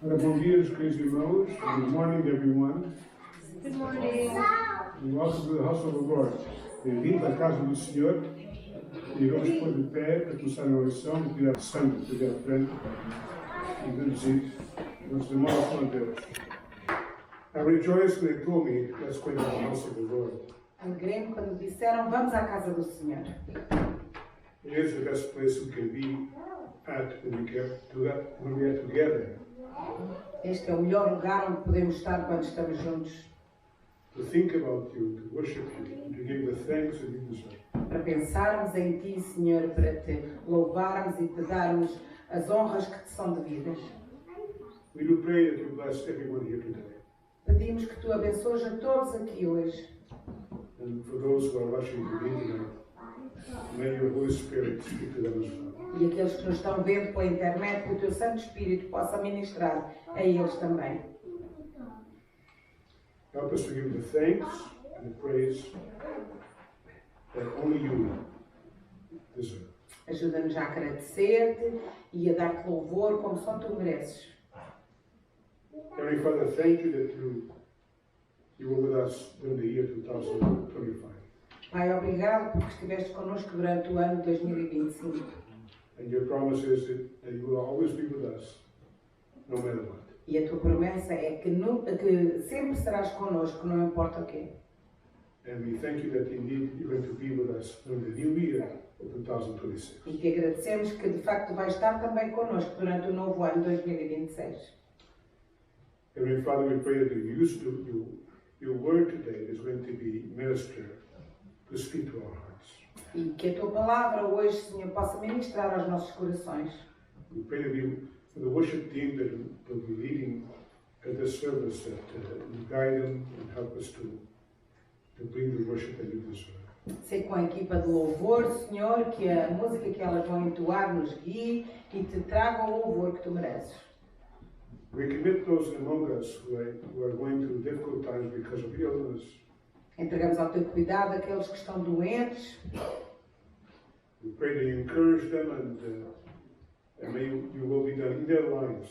Ora, bom dia, queridos irmãos. Good morning, everyone. Good morning. Welcome to the house of the Lord. Bem-vindo à casa do Senhor. E vamos pôr de pé para começar a oração, de tirar sangue, de tirar a frente e bendizir. Vamos ter uma oração a Deus. I rejoiced when they told me, let's go to the house of the Lord. Alegrei-me quando disseram, vamos à casa do Senhor. It is the best place we can be at when we are together. Este é o melhor lugar onde podemos estar quando estamos juntos. To think about you, to worship you, to give the thanks that you deserve. Para pensarmos em Ti, Senhor, para Te louvarmos e Te darmos as honras que Te são devidas. We do pray that you bless everyone here today. Pedimos que Tu abençoes a todos aqui hoje. And for those who are watching the internet, may your Holy Spirit speak to them as well. E aqueles que nos estão vendo pela internet, que o Teu Santo Espírito possa ministrar a eles também. Help us to give the thanks and the praise that only you deserve. Ajuda-nos a agradecer-Te e a dar-Te louvor como só Tu mereces. Heavenly Father, thank you that you were with us during the year 2025. Pai, obrigado porque estiveste connosco durante o ano 2025. And your promise is that you will always be with us, no matter what. E a tua promessa é que sempre serás connosco, não importa o quê. And we thank you that indeed you're going to be with us during the new year of 2026. E te agradecemos que de facto vais estar também connosco durante o novo ano 2026. Heavenly Father, we pray that your word today is going to be ministered to speak to our hearts. E que a tua palavra hoje, Senhor, possa ministrar aos nossos corações. We pray that for the worship team that will be leading at this service, that you guide them and help us to bring the worship that you deserve. Sei com a equipa de louvor, Senhor, que a música que elas vão entoar nos guie e te traga o louvor que tu mereces. We commit those among us who are going through difficult times because of illness. Entregamos ao teu cuidado aqueles que estão doentes. We pray that you encourage them and may your will be done in their lives.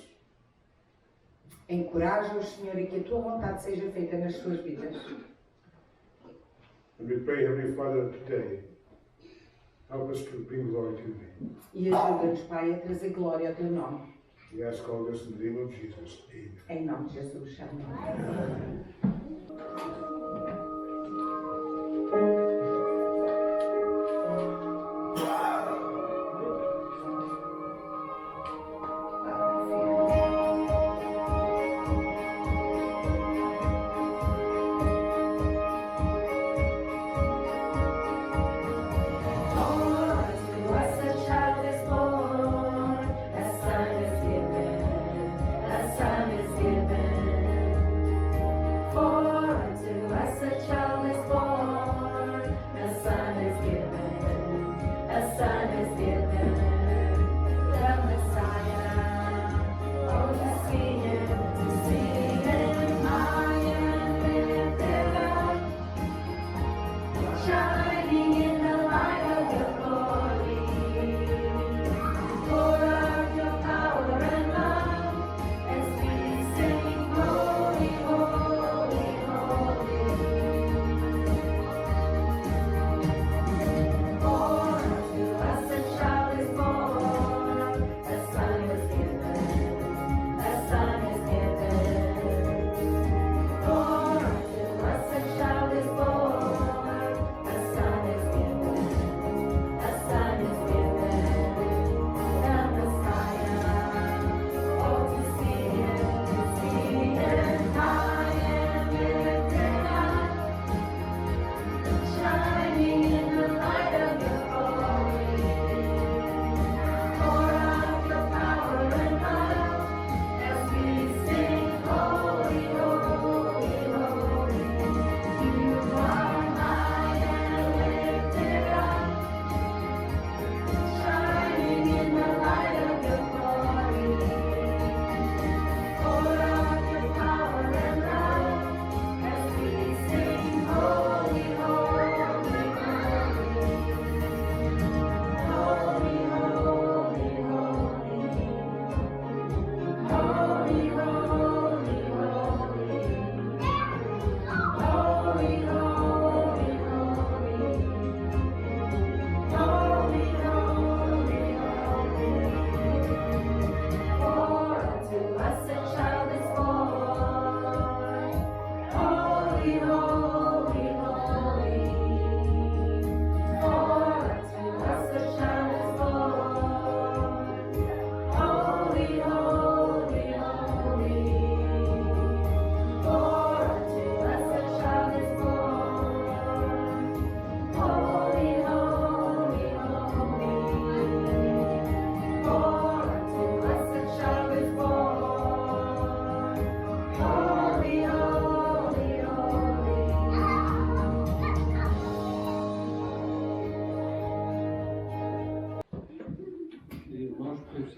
Encoraja-os, Senhor, e que a tua vontade seja feita nas suas vidas. And we pray, Heavenly Father, today, help us to bring glory to your name. E ajuda-nos, Pai, a trazer glória ao teu nome. We ask all this in the name of Jesus. Amen. Em nome de Jesus. Amém.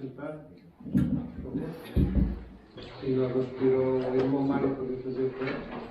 sentar. Por favor. E nós vamos pedir ao irmão Mário para vir fazer o projeto.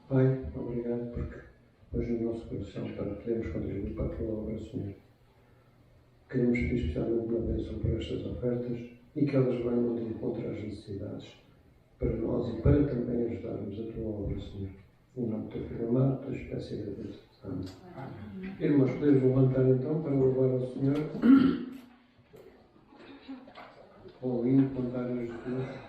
Pai, obrigado porque hoje o nosso coração para podermos contribuir para a tua obra, Senhor. Queremos pedir especialmente uma bênção por estas ofertas e que elas venham de encontrar as necessidades para nós e para também ajudarmos a tua obra, Senhor. Em nome do teu Filho amado, da espécie de Deus. Amém. Irmãos, podemos levantar então para louvar ao Senhor. Com o hino contar as duas.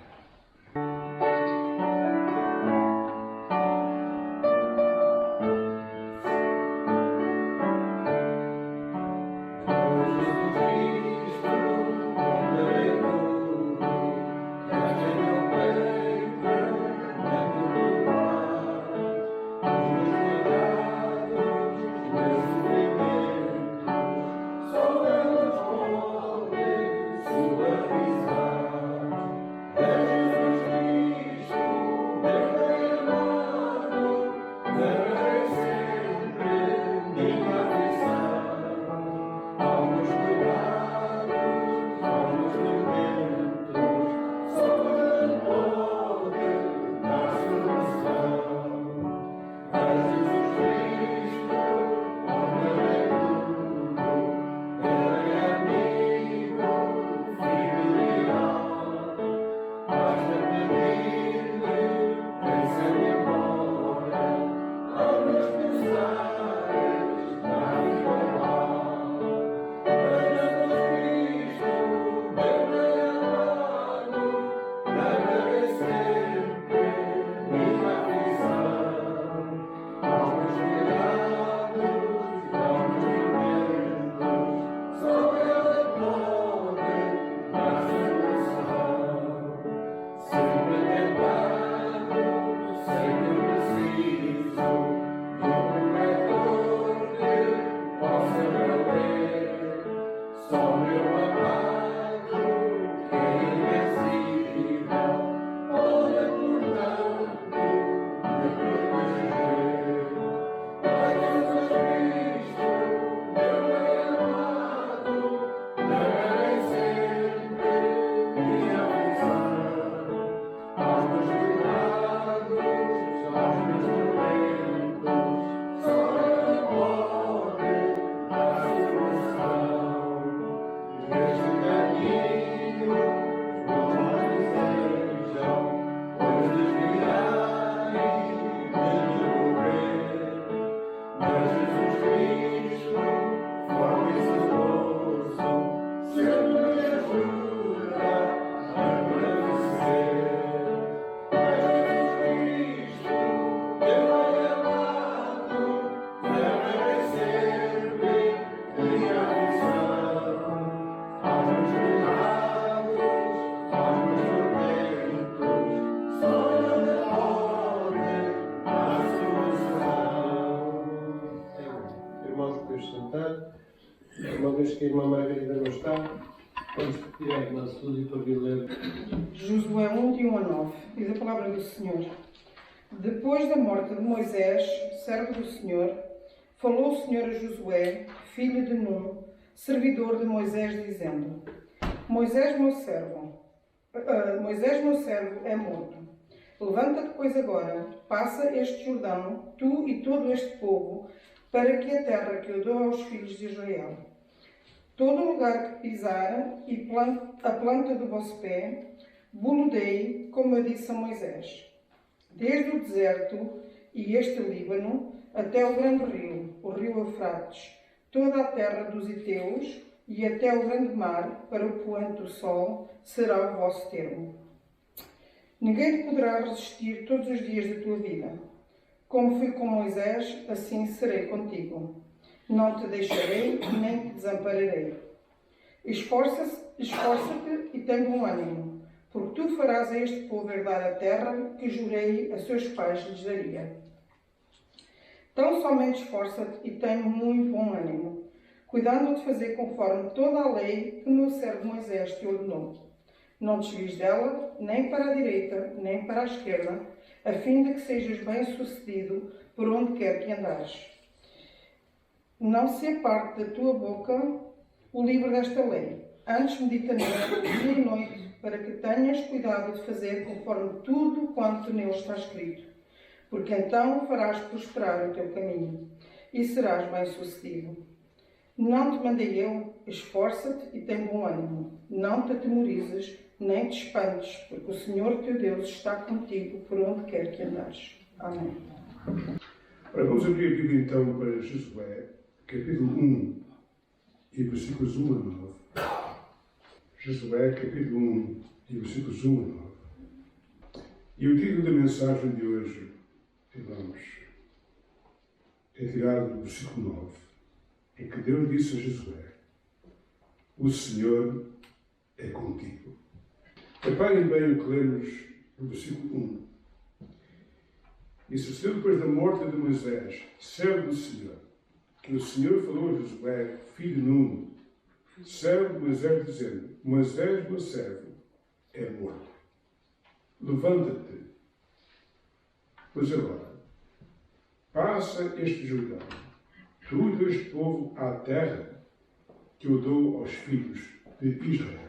Uma vez que a irmã Margarida não está, vamos pedir à irmã Suzy para vir ler. Josué 1, de 1 a 9. Diz a palavra do Senhor. Depois da morte de Moisés, servo do Senhor, falou o Senhor a Josué, filho de Nun, servidor de Moisés, dizendo: Moisés, meu servo, é morto. Levanta-te, pois, agora, passa este Jordão, tu e todo este povo, para que a terra que eu dou aos filhos de Israel, todo lugar que pisar e a planta do vosso pé, boludei, como eu disse a Moisés, desde o deserto e este Líbano, até o grande rio, o rio Eufrates, toda a terra dos Heteus e até o grande mar, para o poente do sol, será o vosso termo. Ninguém te poderá resistir todos os dias da tua vida. Como fui com Moisés, assim serei contigo. Não te deixarei, nem te desampararei. Esforça-te e tem bom ânimo, porque tu farás a este povo herdar a terra que jurei a seus pais lhes daria. Tão somente esforça-te e tem muito bom ânimo, cuidando de fazer conforme toda a lei que o meu servo Moisés te ordenou. Não desvies dela, nem para a direita, nem para a esquerda, a fim de que sejas bem-sucedido por onde quer que andares. Não se aparte da tua boca o livro desta lei. Antes medita nele dia e noite, para que tenhas cuidado de fazer conforme tudo quanto nele está escrito. Porque então farás prosperar o teu caminho e serás bem-sucedido. Não te mandei eu? Esforça-te e tem bom ânimo. Não te atemorizes, nem te espantes, porque o Senhor teu Deus está contigo por onde quer que andares. Amém. Ora, vamos abrir a Bíblia então para Josué, capítulo 1 e versículos 1 a 9. Josué, capítulo 1 e versículos 1 a 9. E o título da mensagem de hoje, irmãos, é tirado do versículo 9, em que Deus disse a Josué: o Senhor é contigo. Reparem bem o que lemos no versículo 1. E sucedeu depois da morte de Moisés, servo do Senhor, que o Senhor falou a Josué, filho de Nun, servo de Moisés, dizendo: Moisés, meu servo, é morto. Levanta-te, pois agora, passa este Jordão, tu e este povo, à terra que eu dou aos filhos de Israel.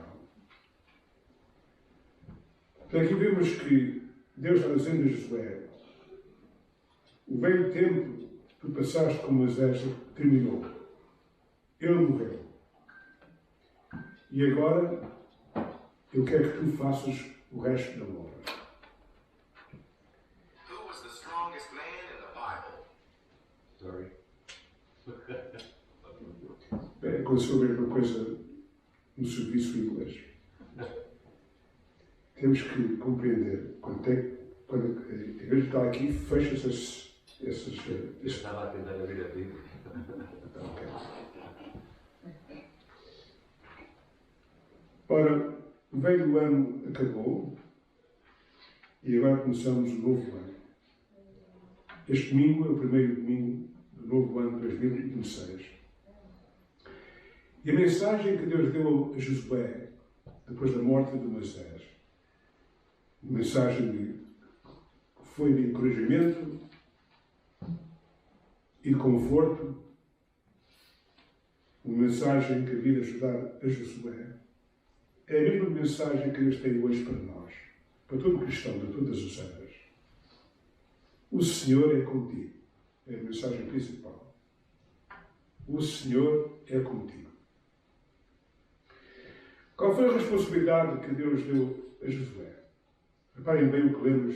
Então aqui vemos que Deus está dizendo a Josué: o velho tempo que tu passaste com Moisés terminou. Ele morreu. E agora eu quero que tu faças o resto da obra. Who was the strongest man in the Bible? Sorry. Bem, aconteceu a mesma coisa no serviço inglês. Temos que compreender quando em vez de estar aqui, fecha-se essas. Estava a tentar abrir a Bíblia. Ok. Ora, o velho ano acabou e agora começamos o novo ano. Este domingo é o primeiro domingo do novo ano 2026. E a mensagem que Deus deu a Josué, depois da morte de Moisés, uma mensagem que foi de encorajamento e de conforto, uma mensagem que havia de ajudar a Josué, é a mesma mensagem que Deus tem hoje para nós, para todo cristão de todas as eras. O Senhor é contigo. É a mensagem principal. O Senhor é contigo. Qual foi a responsabilidade que Deus deu a Josué? Reparem bem o que lemos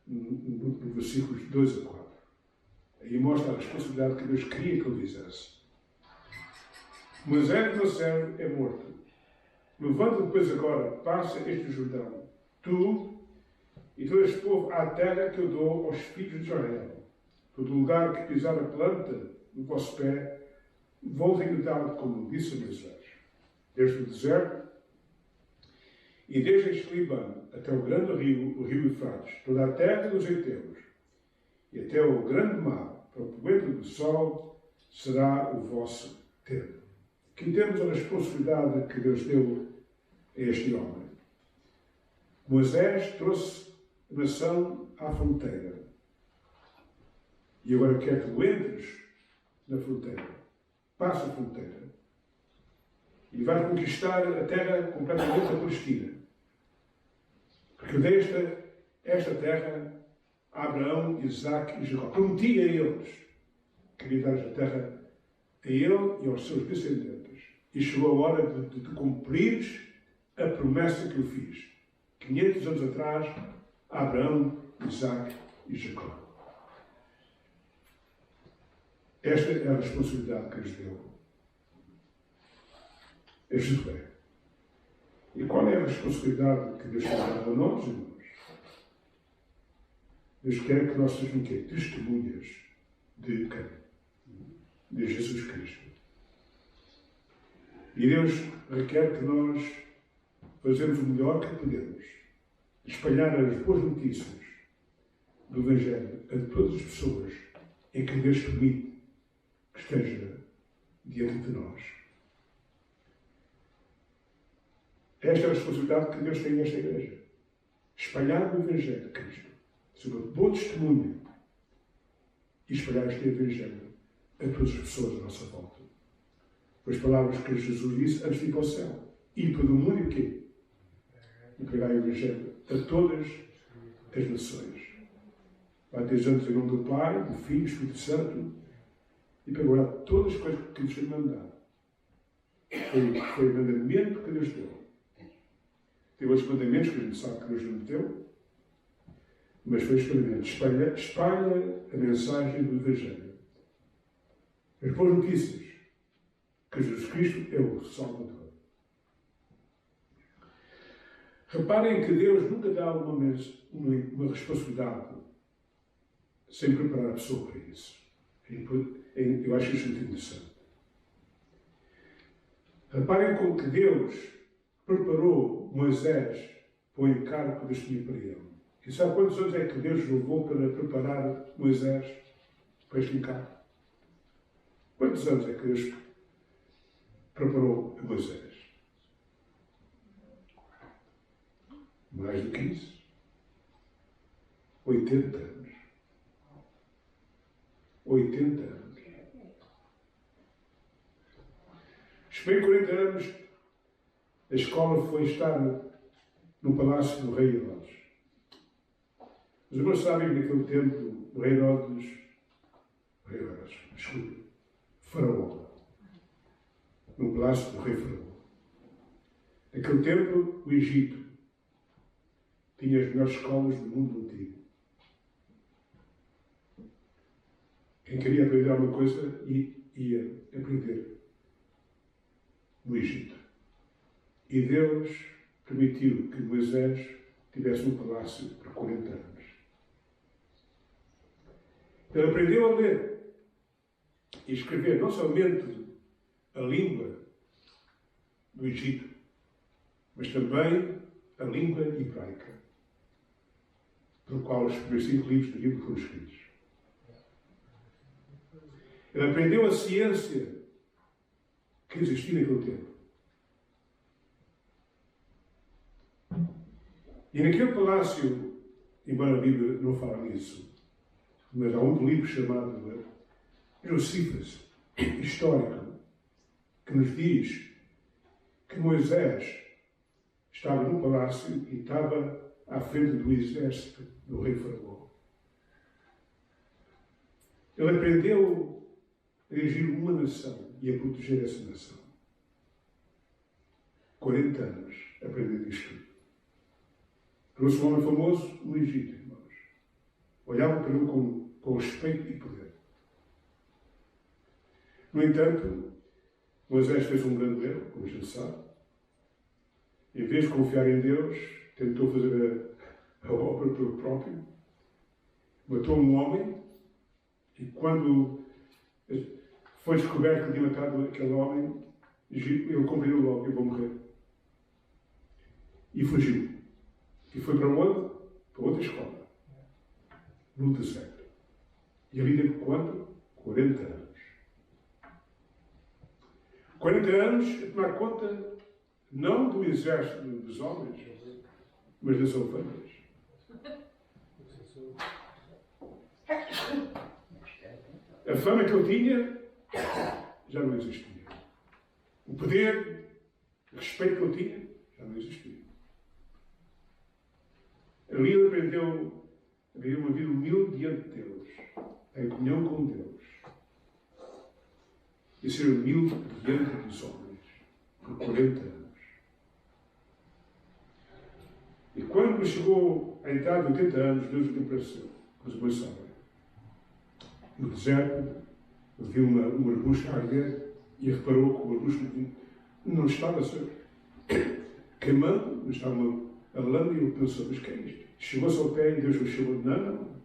no versículos 2 a 4. Aí mostra a responsabilidade que Deus queria que ele fizesse. Moisés, meu servo, é morto. Levanta-te, pois, agora, passa este Jordão, tu e todo este povo, à terra que eu dou aos filhos de Israel. Todo lugar que pisar a planta do vosso pé, voltem a dar, como disse a Moisés, desde o deserto e desde este Líbano até o grande rio, o rio Eufrates, toda a terra dos Heteus, e até o grande mar, para o poente do sol, será o vosso termo. Aqui temos a responsabilidade que Deus deu a este homem. Moisés trouxe a nação à fronteira. E agora quer que tu entres na fronteira. Passa a fronteira. e vai conquistar a terra completamente da Palestina. Porque dei esta terra a Abraão, Isaac e Jacó. Prometi a eles que iria dar esta terra a ele e aos seus descendentes. E chegou a hora de cumprires a promessa que eu fiz. 500 anos atrás, a Abraão, Isaac e Jacó. Esta é a responsabilidade que Deus deu a Josué. E qual é a responsabilidade que Deus tem dado a nós, irmãos? Deus quer que nós sejamos testemunhas de quem? De Jesus Cristo. E Deus requer que nós fazemos o melhor que podemos, espalhar as boas notícias do Evangelho a todas as pessoas em que Deus permite que esteja diante de nós. Esta é a responsabilidade que Deus tem nesta igreja. Espalhar o Evangelho de Cristo, ser uma boa testemunha e espalhar este Evangelho a todas as pessoas à nossa volta. As palavras que Jesus disse antes de ir para o céu. Ir para o mundo e o quê? E pregar o Evangelho a todas as nações. Batizando-os em nome do Pai, do Filho e do Espírito Santo e pregar todas as coisas que Deus tem mandado. Foi o mandamento que Deus deu. Tem outros mandamentos que a gente sabe que Deus não deu, mas foi este mandamento. Espalha a mensagem do Evangelho. As boas notícias que Jesus Cristo é o Salvador. Reparem que Deus nunca dá uma responsabilidade sem preparar a pessoa para isso. Eu acho isso muito interessante. Reparem como que Deus preparou Moisés para o encargo que Deus tinha para ele. E sabe quantos anos é que Deus levou para preparar Moisés para este encargo? Quantos anos é que Deus preparou Moisés? Mais do que isso. 80 anos. 80 anos. Esperei 40 anos, a escola foi estar no palácio do rei Herodes. Os irmãos sabem que naquele tempo o rei Herodes, Faraó, no palácio do rei Faraó. Naquele tempo, o Egito tinha as melhores escolas do mundo antigo. Quem queria aprender alguma coisa ia aprender no Egito. E Deus permitiu que Moisés tivesse um palácio por 40 anos. Ele aprendeu a ler e escrever não somente a língua do Egito, mas também a língua hebraica, pelo qual os primeiros 5 livros da Bíblia foram escritos. Ele aprendeu a ciência que existia naquele tempo. E naquele palácio, embora a Bíblia não fale nisso, mas há um livro chamado Josífas, histórico, que nos diz que Moisés estava no palácio e estava à frente do exército do rei Faraó. Ele aprendeu a dirigir uma nação e a proteger essa nação. 40 anos aprendendo isto. Trouxe um homem famoso no Egito, irmãos. Olhavam para ele com respeito e poder. No entanto, Moisés fez um grande erro, como a gente sabe. Em vez de confiar em Deus, tentou fazer a obra pelo próprio. Matou um homem e quando foi descoberto que tinha matado aquele homem, ele compreendeu logo: eu vou morrer. E fugiu. E foi para onde? Para outra escola. No deserto. E ali teve quanto? 40 anos. 40 anos a tomar conta não do exército dos homens, mas das ovelhas. A fama que ele tinha já não existia. O poder respeito que ele tinha já não existia. Ali ele aprendeu a viver uma vida humilde diante de Deus, em comunhão com Deus, e ser humilde diante dos homens, por 40 anos. E quando chegou a entrar de 80 anos, Deus lhe apareceu, como os bois sabem. No deserto, viu um arbusto a arder e reparou que o arbusto não estava queimando, mas estava a lama, e ele pensou: mas que é isto? Chegou-se ao pé e Deus lhe chamou: não,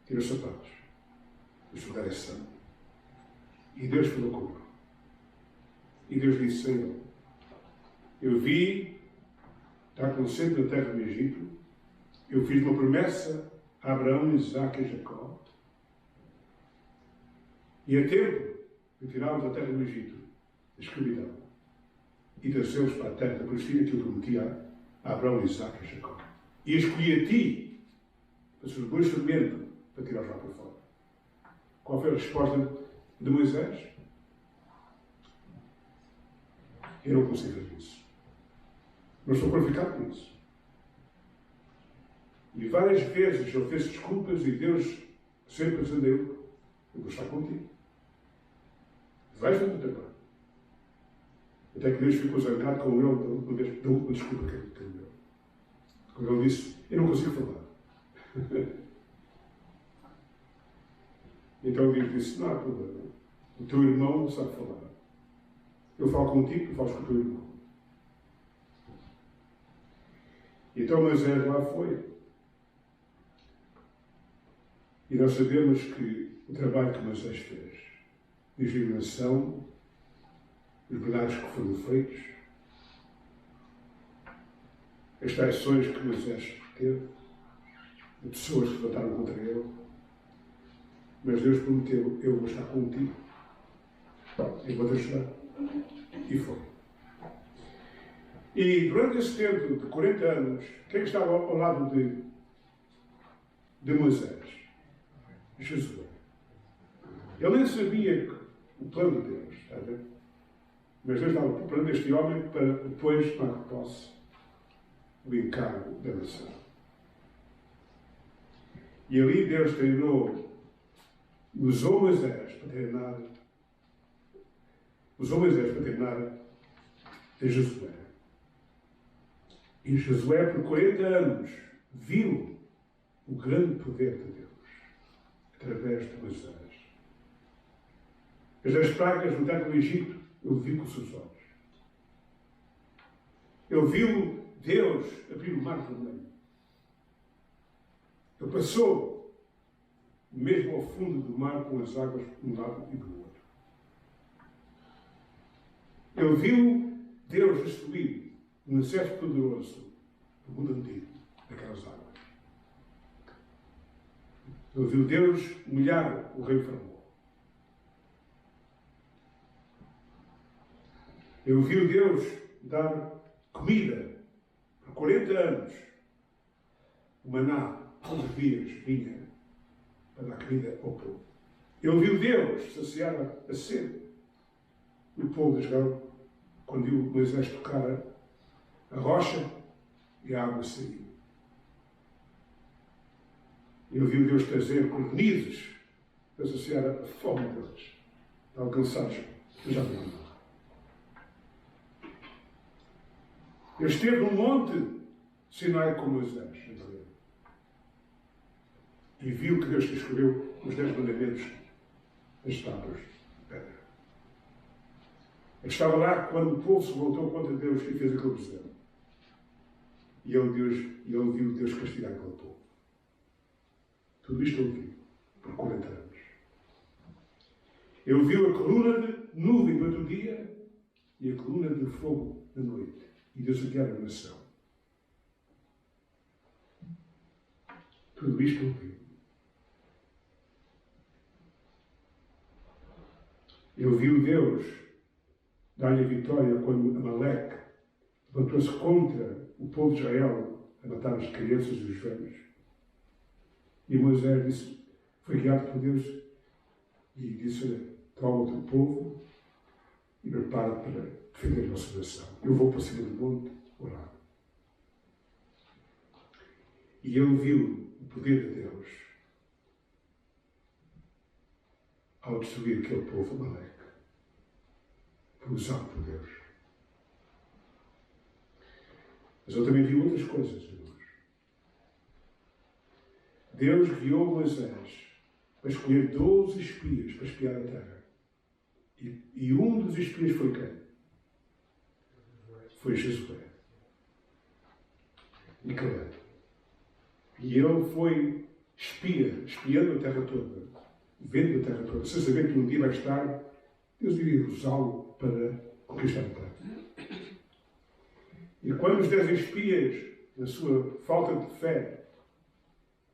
tira os sapatos, este lugar é santo. E Deus falou com ele. E Deus disse a ele: eu vi, está conhecendo na terra do Egito, eu fiz uma promessa a Abraão, Isaque e Jacó, e é tempo de tirá-los da terra do Egito, da escravidão, e trazê-los para a terra da Palestina que eu prometia a Abraão, Isaque e Jacó. E escolhi a ti para ser o bom instrumento para tirar-os lá para fora. Qual foi a resposta de Moisés? Eu não consigo fazer isso. Não estou qualificado por isso. E várias vezes ele fez desculpas e Deus sempre dizendo: eu vou estar contigo. Vais fazer o teu trabalho. Até que Deus ficou zangado com ele da última desculpa que ele deu. Quando ele disse: eu não consigo falar. Então Deus disse: não há problema. O teu irmão sabe falar. Eu falo contigo, tu falas com o teu irmão. Então Moisés lá foi. E nós sabemos que o trabalho que Moisés fez, de germinação, os milagres que foram feitos, as traições que Moisés teve, de pessoas que se levantaram contra ele, mas Deus prometeu: eu vou estar contigo, eu vou te ajudar. E foi. E durante esse tempo de 40 anos, quem estava ao lado de Moisés? Jesus. Ele nem sabia o plano de Deus, está a ver? Mas Deus estava preparando este homem para depois tomar posse do encargo da nação. E ali Deus treinou, usou Moisés para treinar a Josué. E Josué, por 40 anos, viu o grande poder de Deus através de Moisés. As pragas no terra do Egito, ele viu com os seus olhos. Ele viu Deus abrir o mar vermelho. Ele passou mesmo ao fundo do mar com as águas de um lado e do outro. Ele viu Deus destruir um exército poderoso do mundo antigo, daquelas águas. Ele viu Deus humilhar o rei Faraó. Ele viu Deus dar comida por 40 anos. O maná, todos os dias, vinha para dar comida ao povo. Ele viu Deus saciar a sede do povo de Israel quando viu Moisés tocar a rocha e a água saiu. Ele viu Deus trazer cordonizes para saciar a fome deles, estavam cansados, já não. Ele esteve no monte Sinai com Moisés, e viu que Deus lhe escolheu os 10 mandamentos das tábuas de pedra. Ele estava lá quando o povo se voltou contra Deus e fez aquele bezerro. E ele viu Deus castigar aquele povo. Tudo isto ele viu por 40 anos. Ele viu a coluna de nuvem durante o dia e a coluna de fogo na noite. E Deus a guiar a nação. Tudo isto ele viu. Ele viu Deus dar-lhe a vitória quando Amaleque levantou-se contra o povo de Israel a matar as crianças e os velhos. E Moisés disse, foi guiado por Deus e disse: toma o teu povo e prepara para defender a nossa nação. Eu vou para cima do monte orar. E ele viu o poder de Deus ao destruir aquele povo Amaleque. Foi usado por Deus. Mas ele também viu outras coisas, irmãos. Deus guiou Moisés para escolher 12 espias para espiar a terra. E um dos espias foi quem? Foi Josué. E Caleb. E ele foi espiando a terra toda, vendo a terra toda, sem saber que um dia mais tarde Deus iria usá-lo para conquistar a terra. E quando os 10 espias, na sua falta de fé,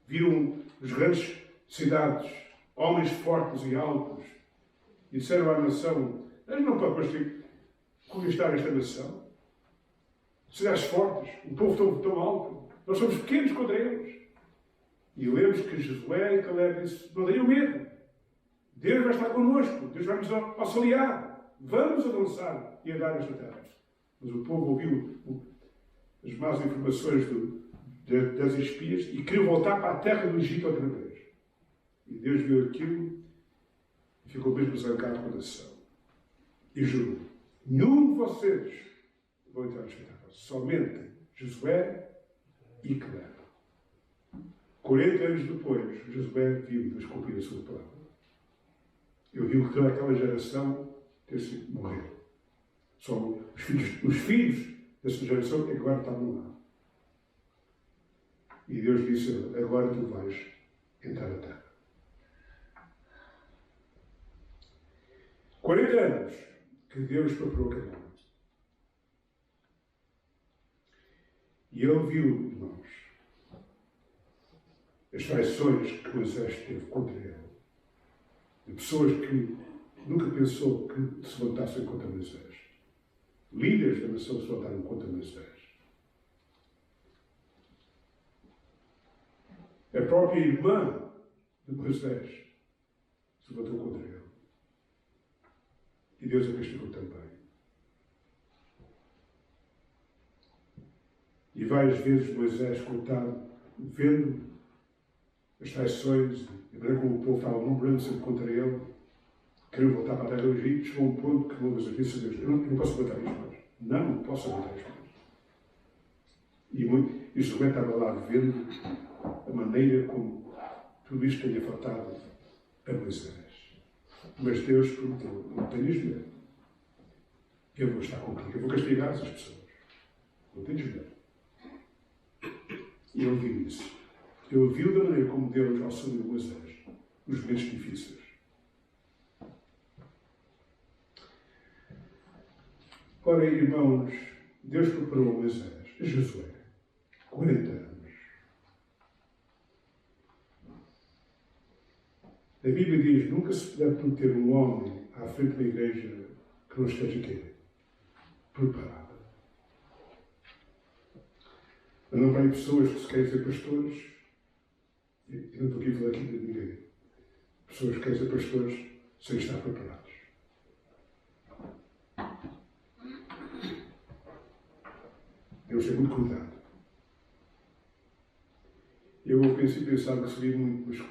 viram as grandes cidades, homens fortes e altos, e disseram à nação: nós não podemos conquistar esta nação. Cidades fortes, um povo tão alto, nós somos pequenos contra eles. E lemos que Josué e Caleb disse: não tenham medo, Deus vai estar connosco, Deus vai nos auxiliar, vamos avançar e andar nesta terra. Mas o povo ouviu as más informações das espias e queriam voltar para a terra do Egito outra vez. E Deus viu aquilo e ficou mesmo zangado com a nação. E jurou: nenhum de vocês vão entrar nesta terra, somente Josué e Caleb. 40 anos depois, Josué viu Deus cumprir a sua palavra. Ele viu que toda aquela geração ter-se morrer. Só os filhos dessa geração é que agora estavam lá. E Deus disse: agora tu vais entrar na terra. 40 anos que Deus preparou a caminho. E ele viu, irmãos, as traições que o exército teve contra ele. De pessoas que nunca pensou que se levantassem contra Moisés. Líderes da nação se levantaram contra Moisés. A própria irmã de Moisés se levantou contra ele. E Deus a castigou também. E várias vezes Moisés, coitado, vendo as traições, a maneira como o povo estava murmurando sempre contra ele, queriam voltar para a terra do Egito, chegou a um ponto que Moisés disse a Deus: eu não posso aguentar isto mais. Não posso aguentar isto mais. E Josué estava lá vendo a maneira como tudo isto tinha faltado a Moisés. Mas Deus prometeu: não tenhas medo. Eu vou estar contigo. Eu vou castigar essas pessoas. Não tenhas medo. E ele viu isso. Ele viu da maneira como Deus auxiliou Moisés nos momentos difíceis. Ora, irmãos, Deus preparou Moisés, Josué, 40 anos. A Bíblia diz: nunca se deve prometer um homem à frente da igreja que não esteja aqui, preparado. Mas não vai pessoas que se querem ser pastores, e não estou aqui a falar aqui de ninguém, pessoas que querem ser pastores sem estar preparados. Temos de ter muito cuidado. Eu, ao princípio, pensava que seria muito, mas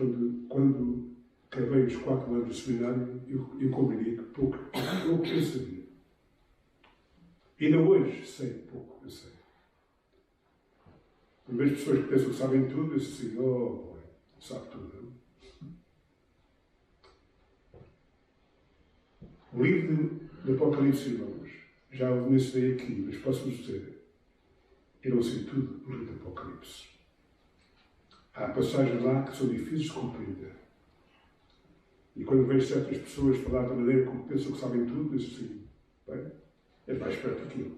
quando acabei os 4 anos do seminário, eu compreendi que pouco eu sabia. Ainda hoje sei pouco, eu sei. Eu vejo pessoas que pensam que sabem tudo, eu disse assim: oh, sabe tudo. Não? O livro de Apocalipse, irmãos, já o mencionei aqui, mas posso-vos dizer: eu não sei tudo do livro de Apocalipse. Há passagens lá que são difíceis de compreender. E quando vejo certas pessoas falar da maneira como pensam que sabem tudo, eu digo assim: bem, é mais perto daquilo.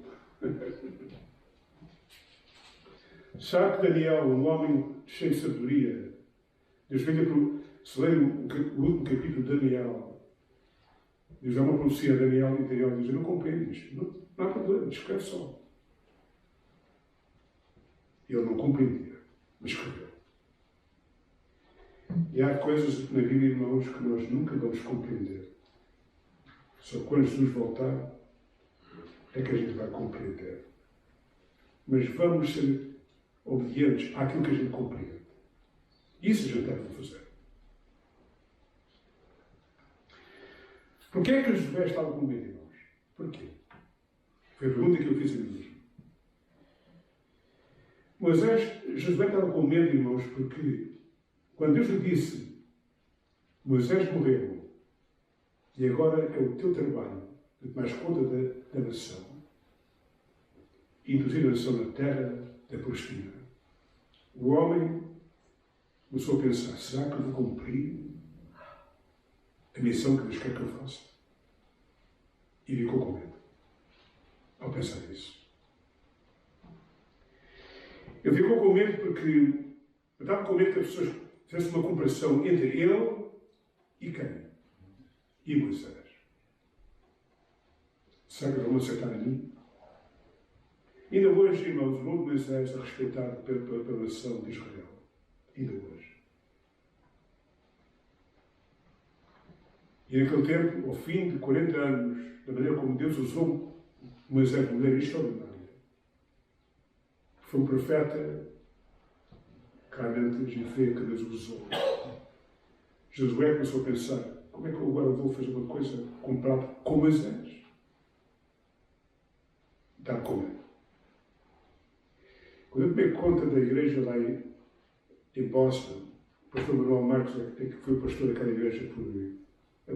Sabe que Daniel, um homem cheio de sabedoria, Deus veio se ler o último capítulo de Daniel, Deus dá uma profecia a Daniel e Daniel diz: eu não compreendo isto. Não há problema, escreve só. Ele não compreendia, mas escreveu. E há coisas na vida, irmãos, que nós nunca vamos compreender. Só quando Jesus voltar é que a gente vai compreender. Mas vamos ser obedientes àquilo que a gente compreende. Isso a gente deve fazer. Porquê é que Josué estava com medo, irmãos? Porquê? Foi a pergunta que eu fiz a mim mesmo. Josué estava com medo, irmãos, porque quando Deus lhe disse: Moisés morreu, e agora é o teu trabalho de tomar conta da nação, introduzir a nação na terra da Palestina. O homem começou a pensar: será que eu vou cumprir a missão que Deus quer que eu faça? E ficou com medo ao pensar nisso. Ele ficou com medo porque eu estava com medo que as pessoas fizessem uma comparação entre ele e quem? E Moisés. Será que eles vão aceitar a mim? Ainda hoje, irmãos, o nome de Moisés é respeitado pela nação de Israel. Ainda hoje. E naquele tempo, ao fim de 40 anos, da maneira como Deus usou Moisés de maneira extraordinária, foi um profeta claramente de fé que Deus usou. Josué começou a pensar: como é que eu agora vou fazer uma coisa comparada com Moisés? Está com medo. Quando eu tomei conta da igreja lá em Boston, o pastor Manuel Marcos que foi pastor daquela igreja por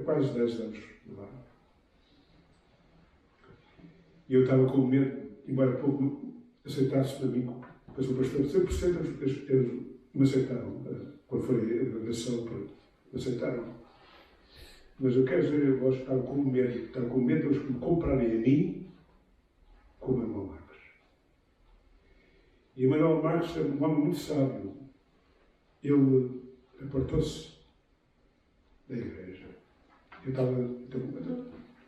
quase 10 anos lá. E eu estava com medo, embora pouco aceitasse para mim, porque eu sou pastor, 100% eles me aceitaram. Quando foi a delegação, me aceitaram. Mas eu quero dizer, eu estava com medo de eles me comprarem a mim com o Manuel Marcos. E o Manuel Marcos é um homem muito sábio. Ele apartou-se da igreja. Eu estava,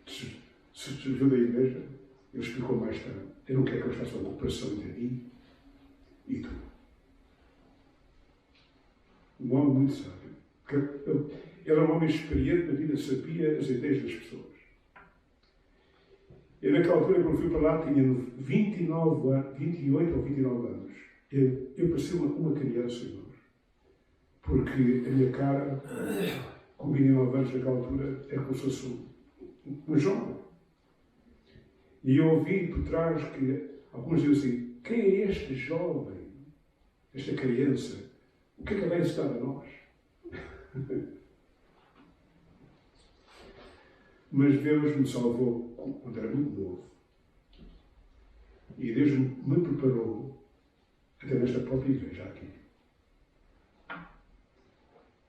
se surgiu da igreja, ele explicou mais tarde: eu não quero que eles façam uma comparação entre mim e tu. Um homem muito sábio. Ele era um homem experiente na vida, sabia as ideias das pessoas. Eu, naquela altura, quando fui para lá, tinha 28 ou 29 anos. Eu parecia uma criança, irmãos. Porque a minha cara, com 29 anos naquela altura, é como se fosse um jovem. E eu ouvi por trás que alguns diziam assim: quem é este jovem, esta criança? O que é que vai ensinar a nós? Mas Deus me salvou quando era muito novo. E Deus me preparou até nesta própria igreja aqui.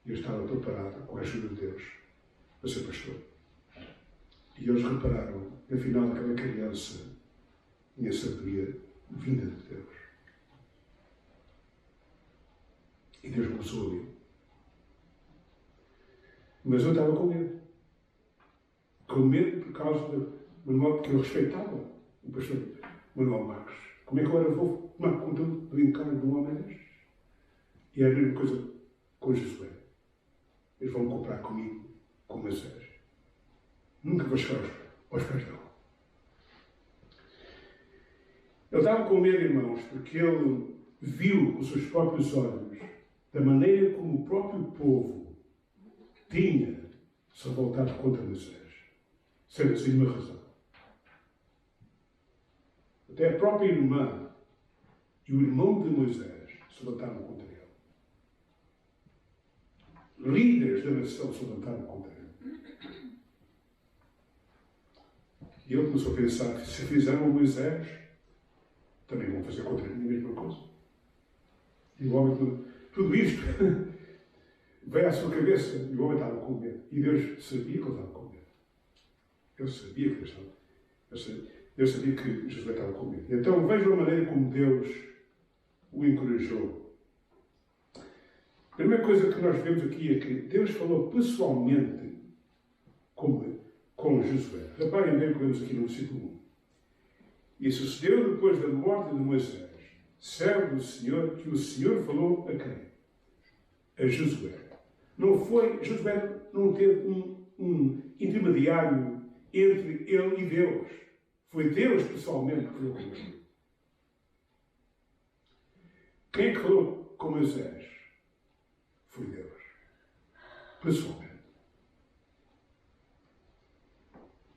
Eu estava preparado, com a ajuda de Deus, para ser pastor. E eles repararam, afinal, aquela criança tinha sabedoria vinda de Deus. E Deus me usou ali. Mas eu estava com medo. Com medo por causa do Manuel, porque eu respeitava o pastor Manuel Marcos. Como é que agora vou tomar conta do encargo de um homem destes? E é a mesma coisa com Josué. Eles vão comprar comigo, com Moisés. Nunca vou chegar aos pés dele. Ele estava com medo, irmãos, porque ele viu com os seus próprios olhos da maneira como o próprio povo tinha se revoltado contra Moisés. Sendo assim uma razão. Até a própria irmã e o irmão de Moisés se levantaram contra ele. Líderes da nação se levantaram contra ele. E ele começou a pensar: se fizeram a Moisés, também vão fazer contra mim a mesma coisa. E o homem, tudo isto veio à sua cabeça, e o homem estava com medo. E Deus sabia que ele estava com medo. Eu sabia que ele estava. Eu sabia que Josué estava com medo. Então vejam a maneira como Deus o encorajou. A primeira coisa que nós vemos aqui é que Deus falou pessoalmente com Josué. Reparem bem o que vemos aqui no versículo 1. E sucedeu depois da morte de Moisés, servo do Senhor, que o Senhor falou a quem? A Josué. Josué não teve um intermediário entre ele e Deus. Foi Deus pessoalmente que falou comigo. Quem é que falou com Moisés? Foi Deus. Pessoalmente.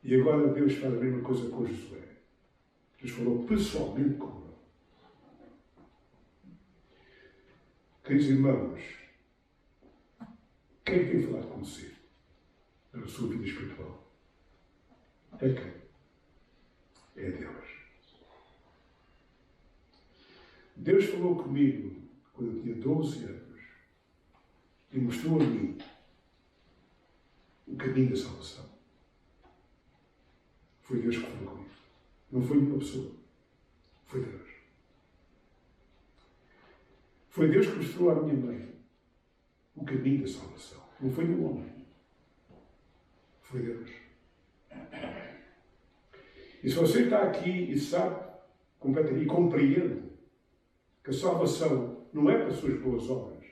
E agora Deus faz a mesma coisa com Josué. Deus falou pessoalmente com ele. Queridos irmãos, quem é que tem falado consigo na sua vida espiritual? É quem? É Deus. Deus falou comigo quando eu tinha 12 anos e mostrou a mim o caminho da salvação. Foi Deus que falou comigo. Não foi uma pessoa. Foi Deus. Foi Deus que mostrou à minha mãe o caminho da salvação. Não foi nenhum homem. Foi Deus. E se você está aqui e sabe completamente e compreende que a salvação não é pelas suas boas obras,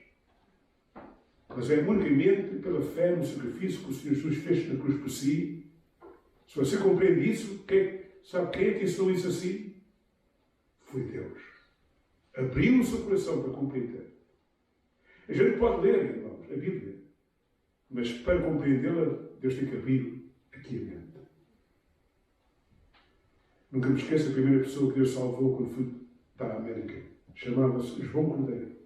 mas é unicamente pela fé no sacrifício que o Senhor Jesus fez na cruz por si, se você compreende isso, sabe quem é que ensinou isso assim? Foi Deus. Abriu o seu coração para compreender. A gente pode ler, irmãos, a Bíblia, mas para compreendê-la, Deus tem que abrir aqui a mente. Nunca me esqueço da primeira pessoa que Deus salvou quando fui para a América. Chamava-se João Cordeiro.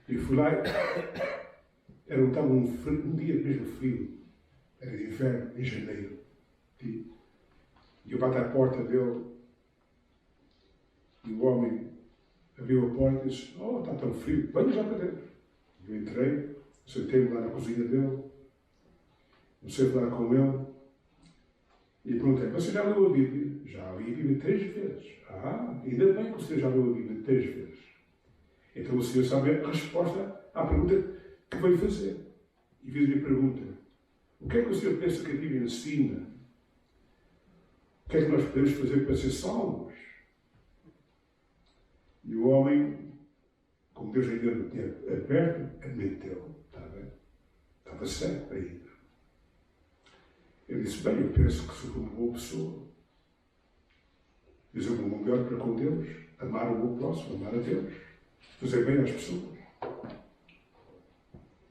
E fui lá, estava um dia mesmo frio, era de inverno, em janeiro. E eu bati à porta dele, e o homem abriu a porta e disse: "Oh, está tão frio, venha já para dentro." Eu entrei, sentei-me lá na cozinha dele, comecei a falar com ele, e perguntei: "Você já leu a Bíblia?" "Já li a Bíblia 3 vezes." "Ah, ainda bem que você já leu a Bíblia 3 vezes. Então o senhor sabe a resposta à pergunta que veio fazer." E fiz-lhe a pergunta: "O que é que o senhor pensa que a Bíblia ensina? O que é que nós podemos fazer para ser salvos?" E o homem, como Deus ainda não tinha aberto, admitiu. Estava certo ainda. Ele disse: "Bem, eu penso que sou uma boa pessoa. Fazer o meu melhor para com Deus, amar o meu próximo, amar a Deus, fazer bem às pessoas,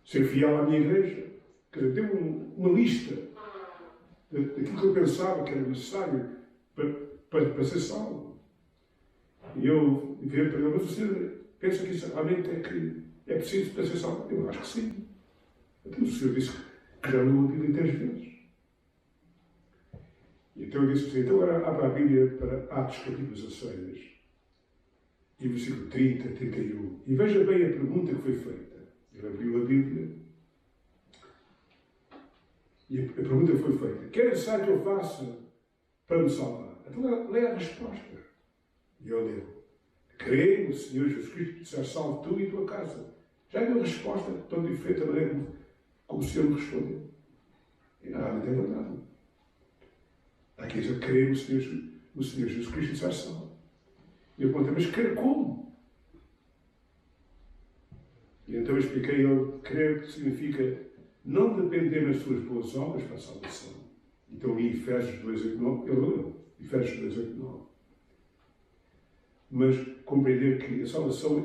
ser fiel à minha igreja." Quer dizer, deu uma lista daquilo que eu pensava que era necessário para ser salvo. E eu virei para ele: "Mas você pensa que isso realmente é preciso para ser salvo?" "Eu acho que sim." Então o senhor disse que já leu a Bíblia 3 vezes. E então eu disse assim: "Então agora abra a Bíblia para Atos capítulo 16, e versículo 30, 31. E veja bem a pergunta que foi feita." Ele abriu a Bíblia e a pergunta foi feita: "Que é necessário que eu faça para me salvar?" Então lê a resposta. E ele leu: "Crê no Senhor Jesus Cristo, serás salvo tu e a tua casa." Já deu a resposta tão diferente da maneira como o Senhor me respondeu. E realmente é verdade. Aqui diz: "Crê no Senhor Jesus Cristo e serás salvo." E eu perguntei: "Mas crer como?" E então eu expliquei: crer significa não depender das suas boas obras para a salvação. Então li Efésios 2:8-9, ele leu Efésios 2:8-9. Mas compreender que a salvação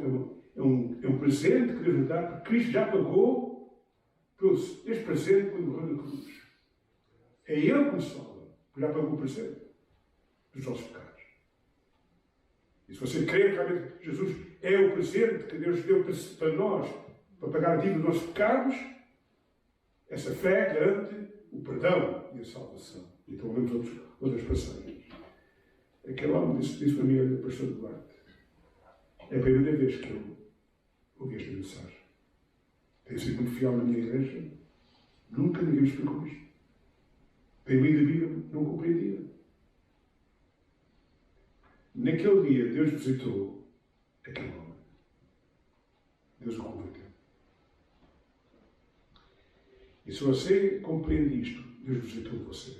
é um presente que Deus nos dá, porque Cristo já pagou este presente quando morreu na cruz. É Ele que nos salva, porque já pagou o presente dos nossos pecados. E se você crê que realmente Jesus é o presente que Deus deu para nós, para pagar a dívida dos nossos pecados, essa fé garante o perdão e a salvação. Então vemos outras passagens. Aquele homem disse para mim: "Olha, pastor Duarte, é a primeira vez que eu ouvi esta mensagem. Tenho sido muito fiel na minha igreja, nunca ninguém me explicou isto. Tenho lido a Bíblia, não compreendia." Naquele dia, Deus visitou aquele homem. Deus o converteu. E se você compreende isto, Deus visitou você.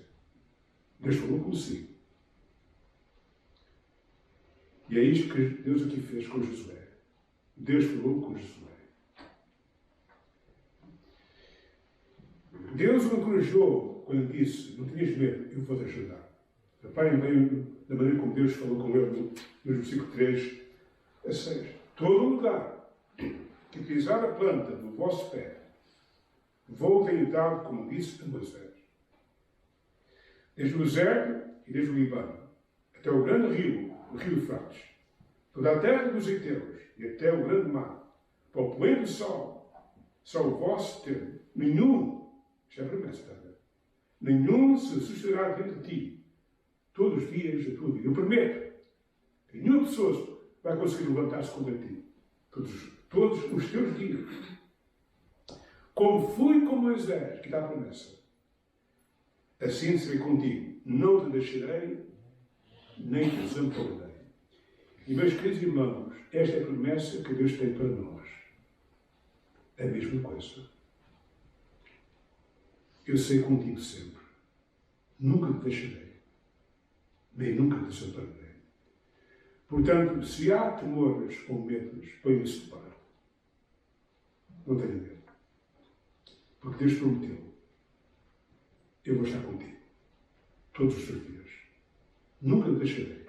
Deus falou consigo. E é isto que Deus aqui fez com Josué. Deus falou com Josué. Deus o encorajou quando disse, não tinhas medo, eu vou-te ajudar. Reparem bem da maneira como Deus falou com ele no versículo 3 a 6. Todo lugar que pisar a planta do vosso pé, vou ter dado, como disse a Moisés. Desde o deserto e desde o Líbano, até o grande rio, o rio Eufrates, toda a terra dos Heteus e até o grande mar, para o poente do sol, só o vosso termo. Nenhum, isto é promessa, está a ver? Nenhum se sucederá dentro de ti, todos os dias da tua vida. Eu prometo que nenhuma pessoa vai conseguir levantar-se contra ti, todos os teus dias. Como fui com Moisés, que dá a promessa, assim serei contigo. Não te deixarei, nem te desampararei. E, meus queridos irmãos, esta é a promessa que Deus tem para nós. É a mesma coisa. Eu serei contigo sempre. Nunca te deixarei, nem nunca te desampararei. Portanto, se há temores ou medos, ponha-se de parte. Não tenha medo. Porque Deus prometeu. Eu vou estar contigo. Todos os teus dias. Nunca te deixarei.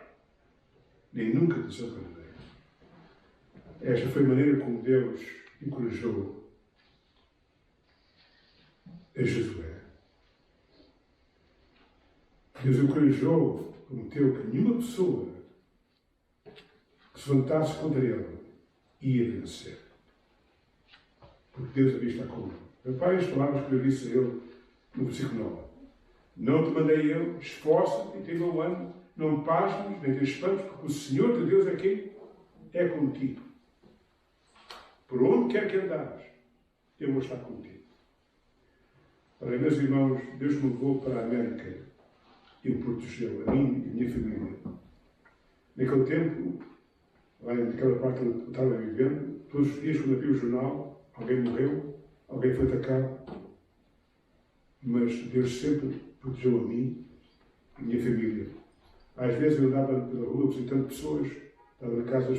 Nem nunca te desampararei. Esta foi a maneira como Deus encorajou a Josué. Deus encorajou, prometeu que nenhuma pessoa que se levantasse contra ele ia vencer. Porque Deus havia estar com ele. Repare as palavras que eu disse a ele no versículo 9. Não te mandei eu, esforça-te e tenha um ano, não pasmes, nem te espantes, porque o Senhor teu Deus é quem é contigo. Por onde quer que andares, eu vou estar contigo. Ora, meus irmãos, Deus me levou para a América e me protegeu, a mim e a minha família. Naquele tempo, lá naquela parte onde eu estava vivendo, todos os dias, quando havia o jornal, alguém morreu, alguém foi atacado, mas Deus sempre protegeu a mim e a minha família. Às vezes eu andava pela rua visitando pessoas, estava na casa,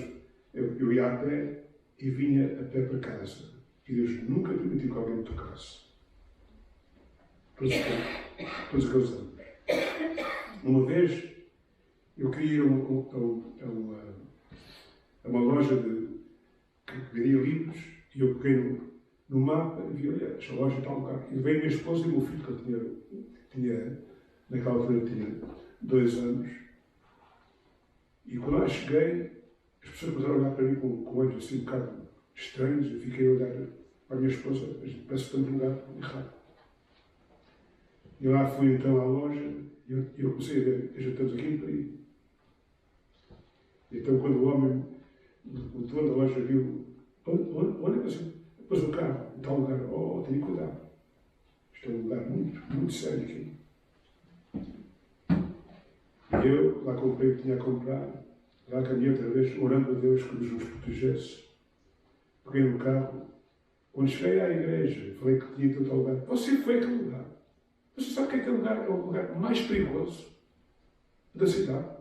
eu ia a pé e vinha a pé para casa. E Deus nunca permitiu que alguém me tocasse. Todos aqueles anos. Uma vez eu queria ir a uma loja que vendia livros e eu peguei no mapa e vi, olha, esta loja está um lugar. E veio minha esposa e o meu filho, que eu tinha naquela altura tinha 2 anos. E quando lá cheguei, as pessoas começaram a olhar para mim com olhos assim um bocado estranhos. Eu fiquei a olhar para a minha esposa, parece que estou num lugar errado. E lá fui então à loja e eu comecei a ver, já estamos aqui em perigo. Então quando o homem, o dono da loja viu, onde é que você pôs o carro? Em tal lugar, tenha cuidado. Isto é um lugar muito, muito sério aqui. E eu lá comprei o que tinha a comprar, lá caminhei outra vez, orando a Deus que nos protegesse. Peguei no carro. Quando cheguei à igreja, falei que tinha ido a tal lugar. Você foi àquele lugar. Você sabe que aquele lugar é o lugar mais perigoso da cidade?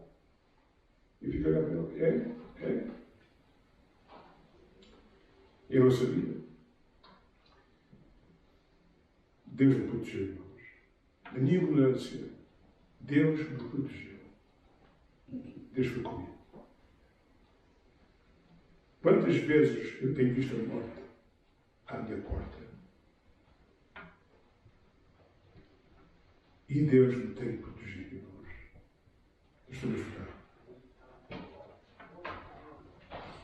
E fiquei a olhar para ele. É. Eu não sabia. Deus me protegeu, irmãos. Na minha ignorância, Deus me protegeu. Deus foi comigo. Quantas vezes eu tenho visto a morte à minha porta? E Deus me tem protegido, irmãos. Estou a ajudar.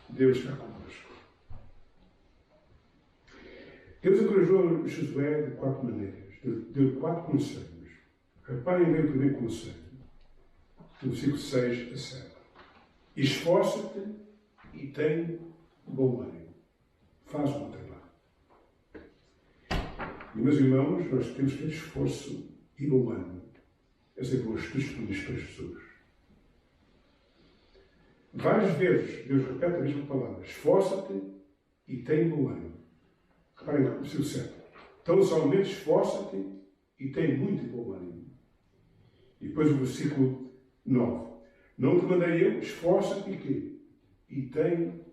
Deus está connosco. Deus encorajou Josué de 4 maneiras. Deu 4 conselhos. Reparem bem o primeiro conselho. Do versículo 6 a 7. Esforça-te e tem bom ânimo. Faz o teu trabalho. E, meus irmãos, nós temos que ter esforço e bom ânimo. Essa é boa testemunhas para Jesus. Várias vezes Deus repete a mesma palavra. Esforça-te e tem bom ânimo. Reparem no versículo 7. Tão somente esforça-te e tem muito bom ânimo. E depois o versículo 9. Não te mandei eu, esforça-te e quê? E tem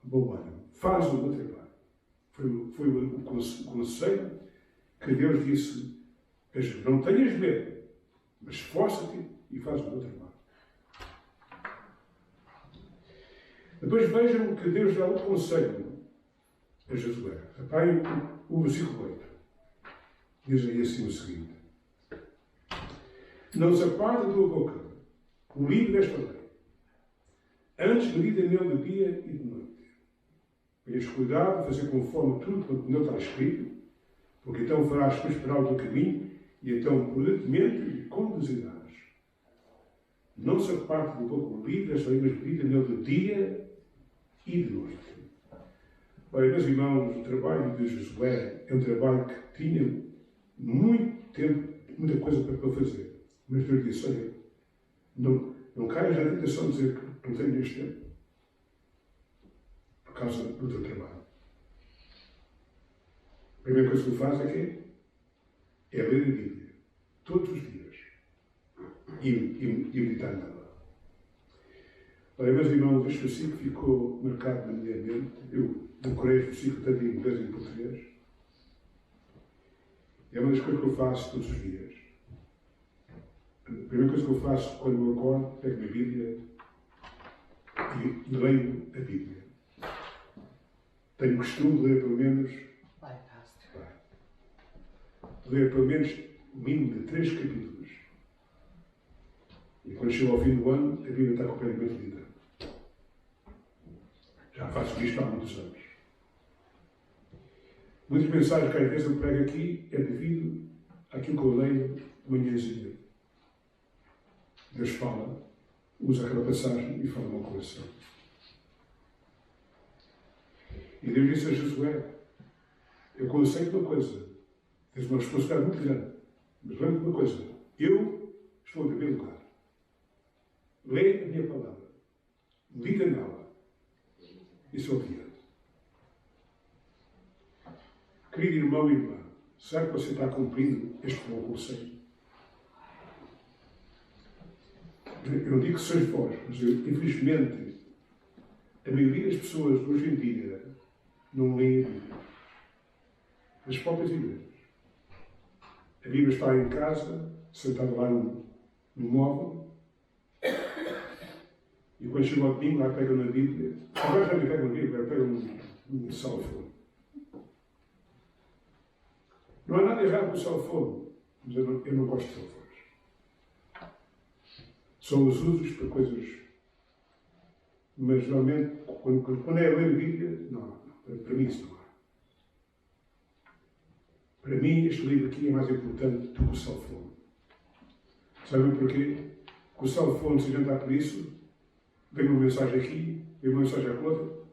bom ânimo. Faz o meu trabalho. Foi o conselho que Deus disse Não tenhas medo, mas esforça-te e faz o teu trabalho. Depois vejam que Deus dá um conselho a Josué. Reparem o versículo 8. Diz aí assim o seguinte: não se aparte da tua boca o livro desta lei, antes medita nele de dia e de noite. Tenhas cuidado de fazer conforme tudo quanto nele está escrito, porque então farás prosperar o teu caminho e então prudentemente lhe conduzirás. Não se aparte da boca o livro desta lei, mas medita nele de dia e de noite. Olha, meus irmãos, o trabalho de Josué é um trabalho que tinha muito tempo, muita coisa para fazer. Mas Deus disse: olha, não caias na tentação de dizer que não tenho este tempo, por causa do teu trabalho. A primeira coisa que tu fazes é quê? É ler a Bíblia, todos os dias, e meditar nela. Olha, meus irmãos, este versículo ficou marcado na minha mente. Eu decorei este versículo tanto em inglês e em português. É uma das coisas que eu faço todos os dias. A primeira coisa que eu faço quando eu acordo, pego a Bíblia e leio a Bíblia. Tenho o costume de ler pelo menos, o mínimo de 3 capítulos. E quando chego ao fim do ano, a Bíblia está completamente lida. Já faço isto há muitos anos. Muitas mensagens que às vezes eu prego aqui é devido àquilo que eu leio de manhãzinha. Deus fala, usa aquela passagem e fala no meu coração. E Deus disse a Josué: eu conceito uma coisa, tens uma responsabilidade muito grande, mas lembra-te uma coisa, eu estou em primeiro lugar. Lê a minha palavra, medita nela e sou obediente. Querido irmão e irmã, será que você está cumprindo este bom conselho? Eu não digo que sois vós, mas infelizmente a maioria das pessoas de hoje em dia não lê a Bíblia. As próprias igrejas. A Bíblia está em casa, sentada lá no móvel, e quando chega ao domingo, lá pegam na Bíblia. Agora já me pegam na Bíblia, pegam no salfone. Não há nada errado com o salfone, mas eu não gosto de salfones. São os usos para coisas. Mas normalmente, quando é a ler a Bíblia, não. Para mim isso não há. Para mim, este livro aqui é mais importante do que o salfone. Sabem porquê? Com o salfone, se a gente dá por isso, vem uma mensagem aqui, vem uma mensagem à outra,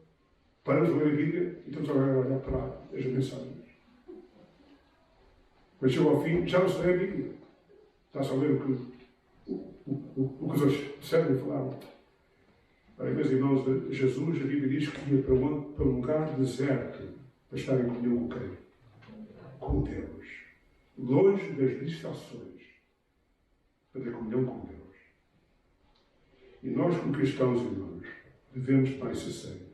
paramos de ler a Bíblia e estamos a olhar para lá as mensagens. Quando chega ao fim, já não se lê a Bíblia. Está-se a ler o que os outros disseram e falaram. Olha, meus irmãos, Jesus, a Bíblia diz que ia para um lugar deserto para estar em comunhão com quem? Com Deus. Longe das distrações. Para ter comunhão com Deus. E nós, como cristãos, irmãos, devemos tomar isso a sério.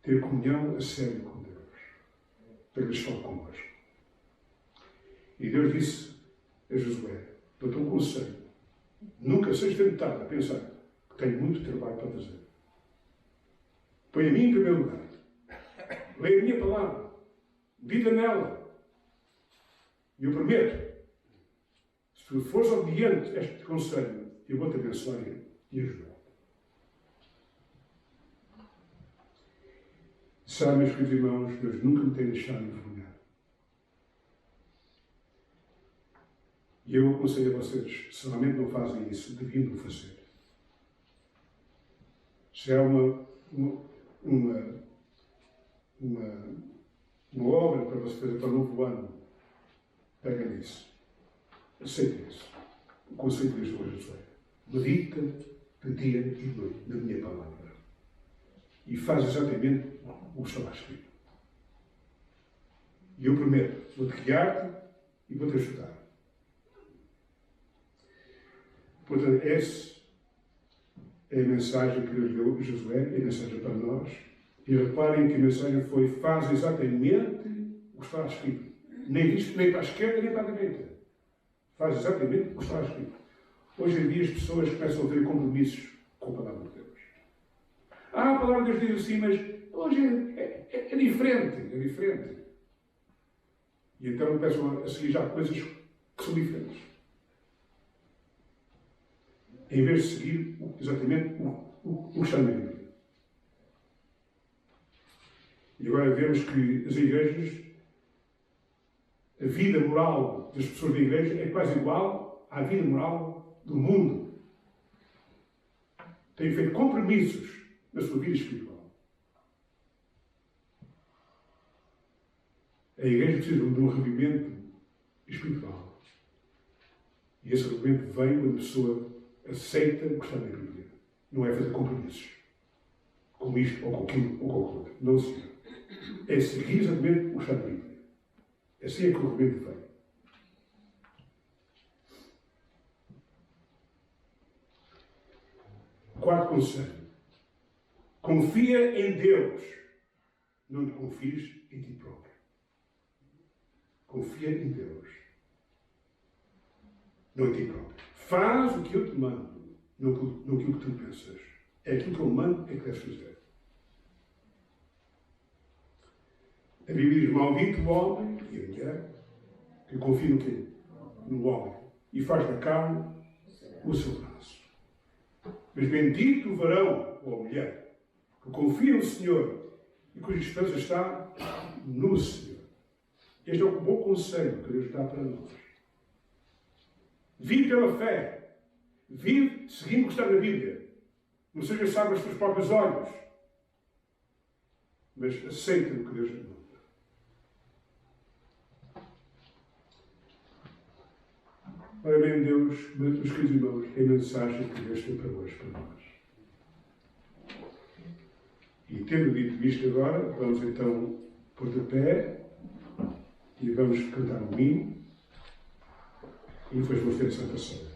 Ter comunhão a sério com Deus. Para que Ele fale connosco. E Deus disse a Josué: dou-te um conselho. Nunca sejas tentado a pensar que tenho muito trabalho para fazer. Põe a mim em primeiro lugar. Leia a minha palavra. Viva nela. E eu prometo, se tu fores obediente a este conselho, eu vou-te abençoar e ajudar. Sabe, meus queridos irmãos, Deus nunca me tem deixado envergonhar. E eu aconselho a vocês, se realmente não fazem isso, deviam fazer. Se há uma obra para você fazer para o novo ano, pega nisso. Aceita isso. O conselho de Deus hoje é: medita de dia e de noite na minha palavra. E faz exatamente o que está lá escrito. E eu prometo, vou-te guiar-te e vou-te ajudar. Portanto, essa é a mensagem que Deus deu a Josué, é a mensagem para nós. E reparem que a mensagem foi: faz exatamente o que está escrito. Nem diz nem para a esquerda nem para a direita. Faz exatamente o que está escrito. Hoje em dia as pessoas começam a ter compromissos com a palavra de Deus. A palavra de Deus diz assim, mas hoje é diferente, é diferente. E então começam a seguir já coisas que são diferentes. Em vez de seguir exatamente o que está na Bíblia. E agora vemos que as igrejas, a vida moral das pessoas da igreja é quase igual à vida moral do mundo. Têm feito compromissos na sua vida espiritual. A igreja precisa de um revivimento espiritual. E esse revivimento vem quando a pessoa aceita o que está na Bíblia. Não é fazer compromissos com isto, ou com aquilo, ou com aquilo. Não, senhor. É seguir exatamente o que está na Bíblia. Assim é que o revivimento vem. Quarto conselho. Confia em Deus. Não te confies em ti próprio. Confia em Deus. Não em ti próprio. Faz o que eu te mando. Não aquilo que tu pensas. É aquilo que eu mando é que deves fazer. A Bíblia diz: maldito o homem e a mulher que confia no quê? No homem. E faz da carne o seu braço. Mas bendito o varão ou a mulher que confia no Senhor e cuja esperança está no Senhor. Este é um bom conselho que Deus dá para nós. Vive pela fé. Vive seguindo o que está na Bíblia. Não seja sábio aos teus próprios olhos. Mas aceita o que Deus lhe manda. Ora bem, Deus, meus queridos irmãos, é a mensagem que Deus tem para hoje, para nós. E tendo dito isto agora, vamos então pôr de pé e vamos cantar um hino e depois vamos ter a Santa Ceia.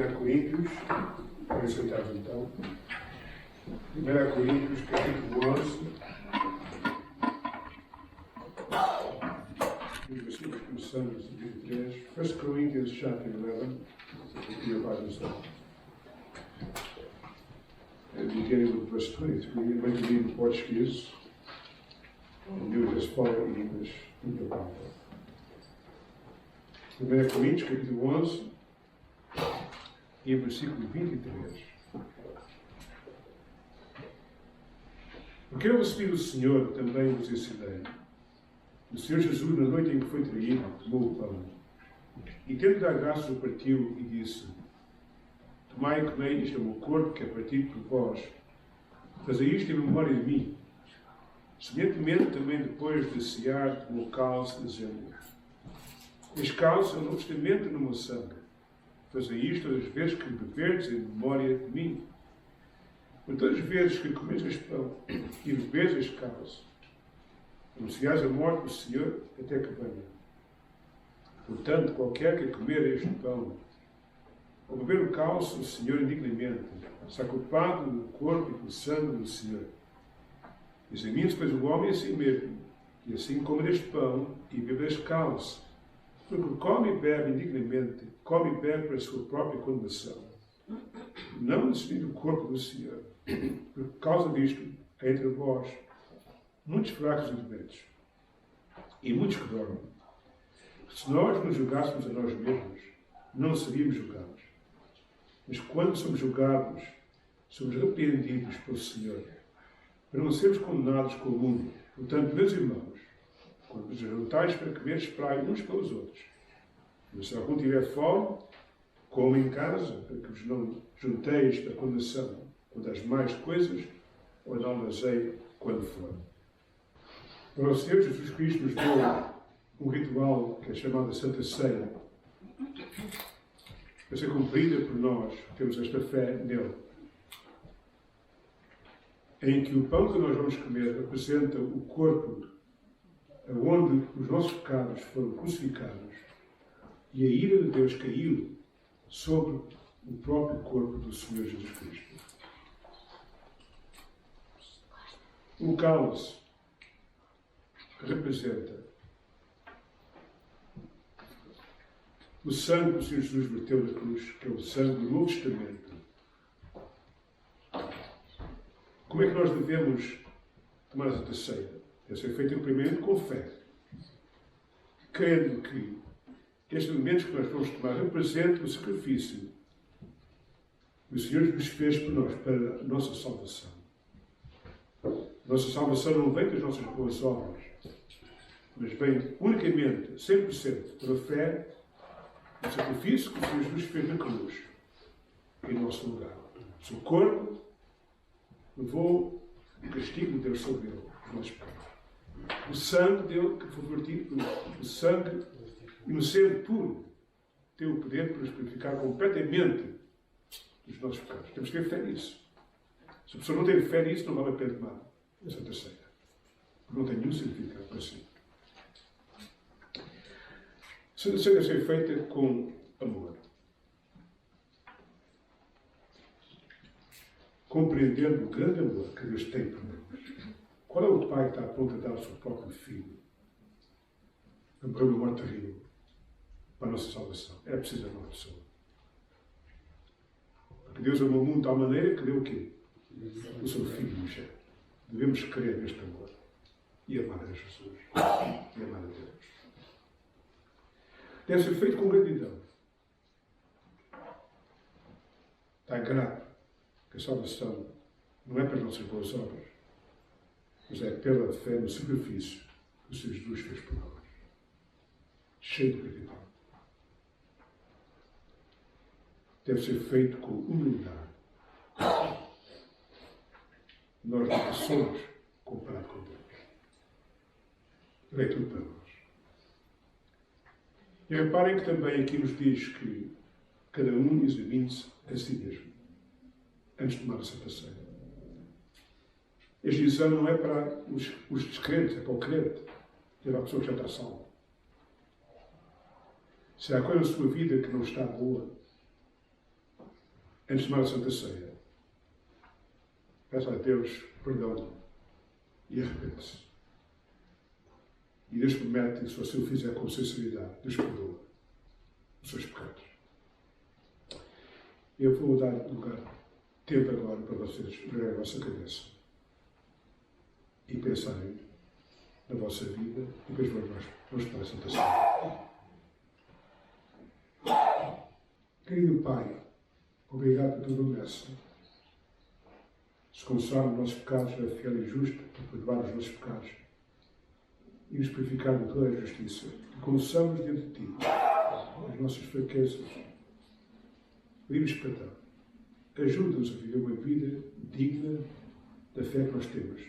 1 Coríntios, podem sentar então. 1 Coríntios, capítulo 11. Versículos começando no 23. 1 Corinthians chapter 11. Aqui a página só. Beginning with verse 23. I'm going to read in Portuguese. And you just follow in English in your Bible. 1 Coríntios, capítulo 11, e versículo 23. Porque eu recebi do Senhor, também vos ensinei. O Senhor Jesus, na noite em que foi traído, tomou o pão. E tendo dado graças, o partiu e disse: Tomai e comei, isto é o meu corpo, que é partido por vós. Fazei isto em memória de mim. Semelhantemente, também depois de cear, tomou o cálice, dizendo: Este cálice é o novo testamento no meu sangue. Fazei isto todas as vezes que beberdes em memória de mim. Por todas as vezes que comeis este pão e bebeis este cálice, anunciais a morte do Senhor até que venha. Portanto, qualquer que comer este pão ou beber o cálice do Senhor indignamente, está culpado do corpo e do sangue do Senhor. Examine-se, pois, o homem a si mesmo, e assim come este pão e bebe este cálice. Porque come e bebe indignamente, come e bebe para a sua própria condenação, não decidindo o corpo do Senhor. Por causa disto, há entre vós muitos fracos e doentes, e muitos que dormem. Se nós nos julgássemos a nós mesmos, não seríamos julgados. Mas quando somos julgados, somos repreendidos pelo Senhor, para não sermos condenados com o mundo. Portanto, meus irmãos, quando vos juntais para comer, esperai uns pelos outros. Mas se algum tiver fome, coma em casa, para que vos não junteis para condenação, quando as mais coisas, ou não lazeio quando for. Para o Senhor Jesus Cristo nos deu um ritual que é chamado Santa Ceia, para ser cumprida por nós, temos esta fé nele, em que o pão que nós vamos comer representa o corpo onde os nossos pecados foram crucificados e a ira de Deus caiu sobre o próprio corpo do Senhor Jesus Cristo. O cálice representa o sangue que o Senhor Jesus verteu na cruz, que é o sangue do Novo Testamento. Como é que nós devemos tomar esta ceia? Deve ser feita primeiro com fé, crendo que estes elementos que nós vamos tomar representam o sacrifício que o Senhor nos fez por nós, para a nossa salvação. A nossa salvação não vem das nossas boas obras, mas vem unicamente, 100%, pela fé no sacrifício que o Senhor nos fez na cruz, em nosso lugar. O seu corpo levou o castigo de Deus sobre ele, os nossos pecados. O sangue dele, que foi vertido, o sangue inocente, puro, tem o poder para nos purificar completamente dos nossos pecados. Temos que ter fé nisso. Se a pessoa não tem fé nisso, não vale a pena tomar a Santa Ceia. Porque não tem nenhum significado para si. A Santa Ceia deve ser feita com amor. Compreendendo o grande amor que Deus tem por nós. Qual é o pai que está pronto a dar o seu próprio filho a morrer uma morte terrível para a nossa salvação? É preciso amar a pessoa. Porque Deus amou o mundo de tal maneira que deu o quê? O seu filho no céu. Devemos crer neste amor e amar a Jesus e amar a Deus. Deve ser feito com gratidão. Está grato que a salvação não é para as nossas boas obras, mas é pela fé no sacrifício que o Senhor Jesus fez por nós. Cheio de gratidão. Deve ser feito com humildade. Nós nunca somos comparados com Deus. Ele é tudo para nós. E reparem que também aqui nos diz que cada um examine-se a si mesmo, antes de tomar a Santa Ceia. Este exame não é para os descrentes, é para o crente. É para a pessoa que já está salva. Se há coisa na sua vida que não está boa, antes de tomar a Santa Ceia, peça a Deus perdão e arrepende-se. E Deus promete que se você o fizer com sinceridade, Deus perdoa os seus pecados. Eu vou dar tempo agora para vocês pegarem a vossa cabeça e pensarem na vossa vida e depois vamos para a Santa Ceia. Querido Pai, obrigado pela tua promessa. Se confessarmos os nossos pecados, é fiel e justo para perdoar os nossos pecados e nos purificar de toda a justiça. E confessamos diante de ti as nossas fraquezas. Pedimos perdão. Ajuda-nos a viver uma vida digna da fé que nós temos.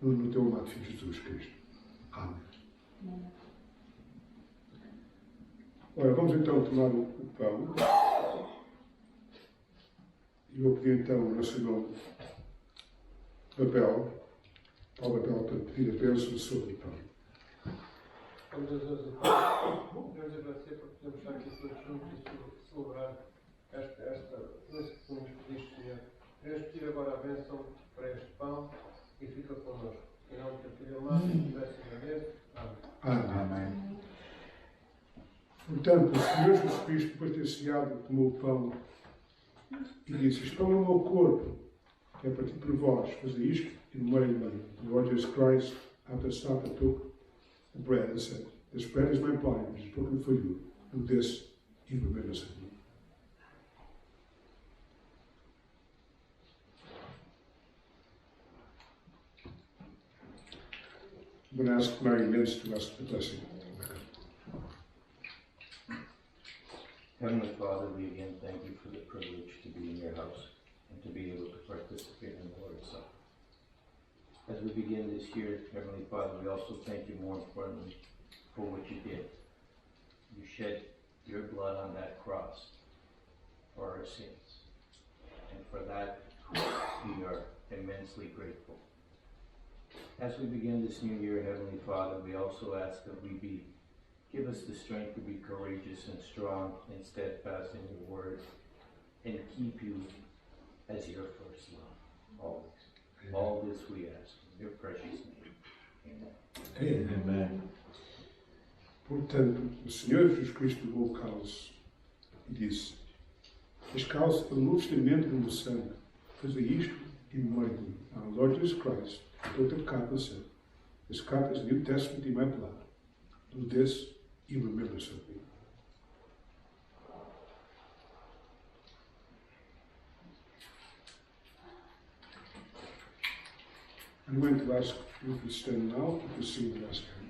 No teu amado Filho Jesus Cristo. Amém. Ora, vamos então tomar o pão. E vou pedir então ao nosso irmão Abel, Paulo Abel, para pedir a bênção sobre o pão. Vamos agradecer porque podemos estar aqui todos juntos e celebrar esta bênção que nos pediste, Senhor. Queremos pedir agora a bênção para este pão e fica connosco. Em nome do Filho amado, e dessa agradeço. Amém. Amém. Portanto, o Senhor Jesus Cristo, depois de ter ceado, tomou o pão e disse: este pão é o meu corpo, que é partido por vós, fazei isto em memória de mim. The Lord Jesus Christ, after supper, took the bread and said, this bread is my body, which is broken for you. Do this in remembrance of me. I'm going to ask Mary Mince to ask the blessing. Heavenly Father, we again thank you for the privilege to be in your house and to be able to participate in the Lord's Supper. As we begin this year, Heavenly Father, we also thank you more importantly for what you did. You shed your blood on that cross for our sins. And for that, we are immensely grateful. As we begin this new year, Heavenly Father, we also ask that give us the strength to be courageous and strong and steadfast in your word and keep you as your first love, always. Amen. All this we ask in your precious name. Amen. Amen. Portanto, o Senhor Jesus Cristo pegou o cálice e disse: este cálice é o novo testamento do meu sangue. Fazei isto em memória de mim. Our Lord Jesus Christ took the cup and said, this cup is the New Testament in my blood. Do this in remembrance of me. I'm going to ask you to stand now to sing the last hymn.